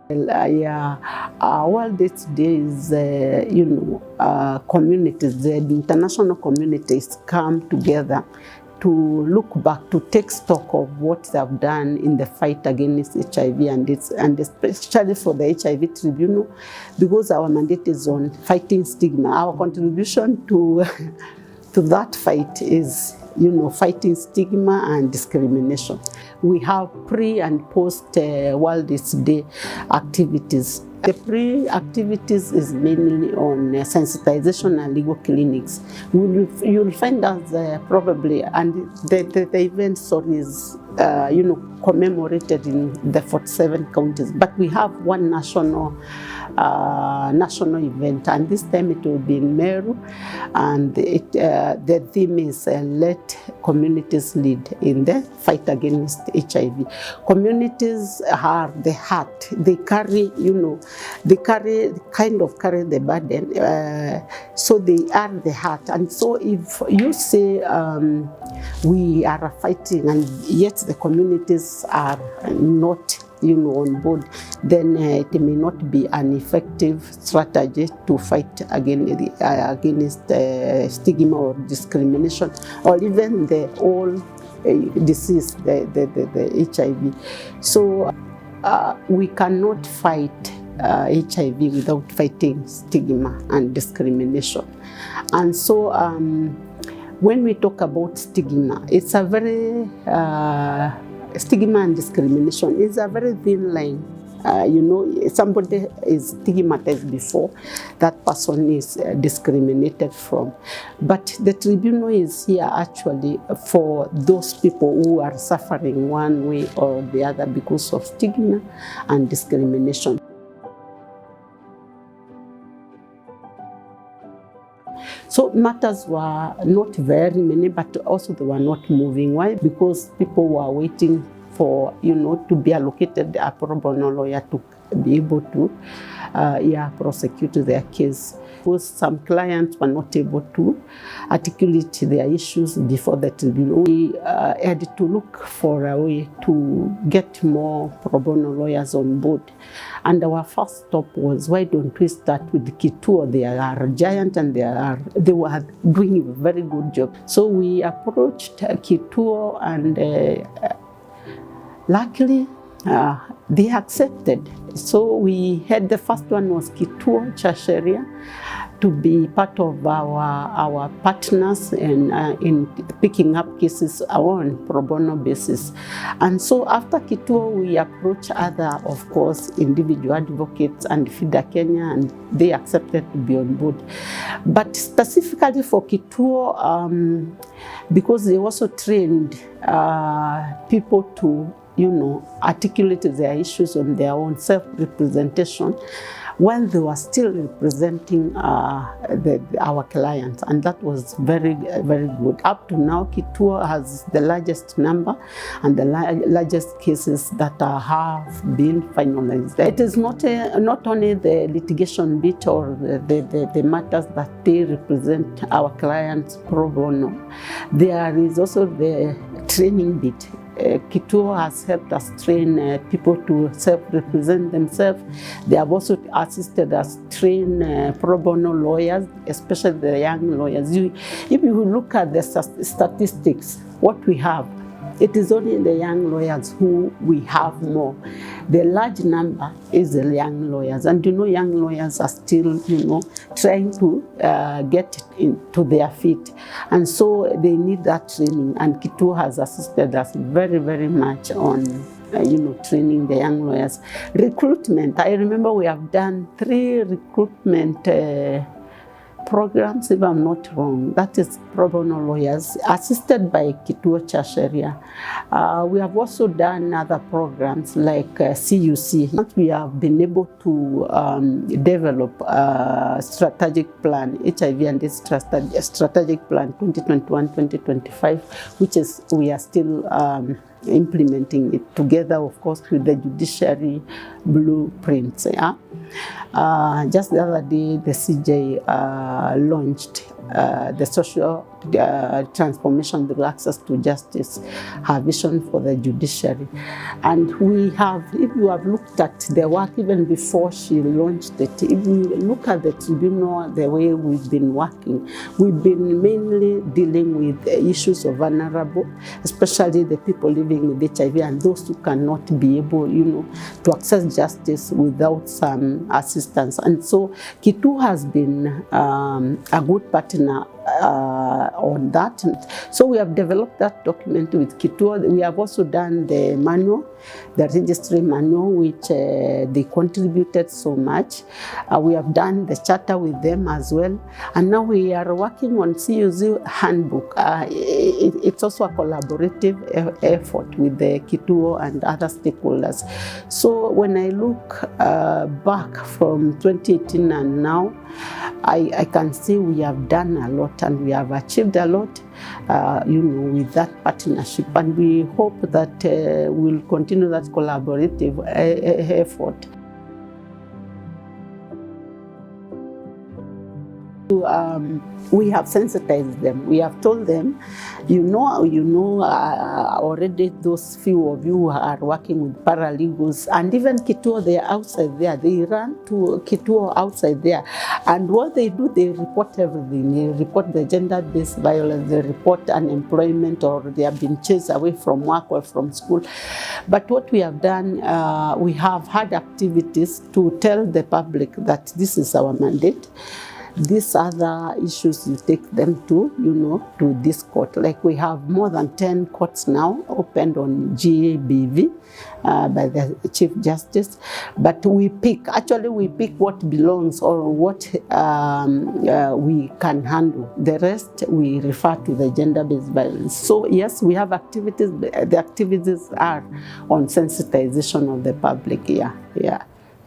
World AIDS Day is, communities, the international communities come together to look back, to take stock of what they have done in the fight against HIV and AIDS, and especially for the HIV Tribunal, because our mandate is on fighting stigma. Our contribution to that fight is, fighting stigma and discrimination. We have pre and post World AIDS Day activities. The pre-activities is mainly on sensitization and legal clinics. You'll find us probably, and the event is commemorated in the 47 counties. But we have one national event, and this time it will be in Meru, and the theme is let communities lead in the fight against HIV. Communities are the heart. They carry, carry the burden. So they are the heart. And so if you say we are fighting and yet the communities are not on board, then it may not be an effective strategy to fight against stigma or discrimination, or even the old disease, the HIV. So we cannot fight HIV without fighting stigma and discrimination. And so when we talk about stigma, it's a very stigma and discrimination is a very thin line. Somebody is stigmatized before that person is discriminated from. But the tribunal is here actually for those people who are suffering one way or the other because of stigma and discrimination. So matters were not very many, but also they were not moving. Why? Because people were waiting for, to be allocated a pro bono lawyer to be able to prosecute their case. Because some clients were not able to articulate their issues before the tribunal. We had to look for a way to get more pro bono lawyers on board. And our first stop was, why don't we start with Kituo? They are a giant and they were doing a very good job. So we approached Kituo, and luckily they accepted. So we had, the first one was Kituo Sheria, to be part of our partners in picking up cases on pro bono basis. And so after Kituo, we approached other, of course, individual advocates and FIDA Kenya, and they accepted to be on board. But specifically for Kituo, because they also trained people to articulate their issues on their own self-representation, while they were still representing our clients, and that was very, very good. Up to now, Kituo has the largest number and the largest cases that have been finalized. It is not only the litigation bit or the matters that they represent our clients pro bono. There is also the training bit. Kituo has helped us train people to self-represent themselves. They have also assisted us train pro bono lawyers, especially the young lawyers. If you look at the statistics, what we have, it is only the young lawyers who we have more. The large number is the young lawyers. And young lawyers are still, trying to get into their feet. And so they need that training. And Kituo has assisted us very, very much on training the young lawyers. Recruitment, I remember we have done 3 recruitment programs, if I'm not wrong. That is pro bono lawyers, assisted by Kituo Sheria. We have also done other programs like CUC. We have been able to develop a strategic plan, HIV and AIDS strategic plan 2021-2025, which is, we are still implementing it together, of course, with the judiciary blueprints. Just the other day, the CJ launched the social transformation through access to justice, her vision for the judiciary. And we have, if you have looked at the work even before she launched it, if you look at the tribunal, the way we've been working, we've been mainly dealing with issues of vulnerable, especially the people living with HIV and those who cannot be able, to access justice without some assistance. And so Kituo has been a good partner on that. So we have developed that document with Kituo. We have also done the manual, the registry manual, which they contributed so much. We have done the charter with them as well. And now we are working on CUZ handbook. It's also a collaborative effort with the Kituo and other stakeholders. So when I look back from 2018 and now, I can see we have done a lot and we have achieved a lot, with that partnership. And we hope that we'll continue that collaborative effort. We have sensitized them. We have told them, already those few of you who are working with paralegals, and even Kituo, they are outside there. They run to Kituo outside there. And what they do, they report everything. They report the gender-based violence, they report unemployment, or they have been chased away from work or from school. But what we have done, we have had activities to tell the public that this is our mandate. These other issues, you take them to, to this court. Like we have more than 10 courts now opened on GABV by the Chief Justice. But we pick what belongs or what we can handle. The rest, we refer to the gender-based violence. So yes, we have activities. The activities are on sensitization of the public. Yeah.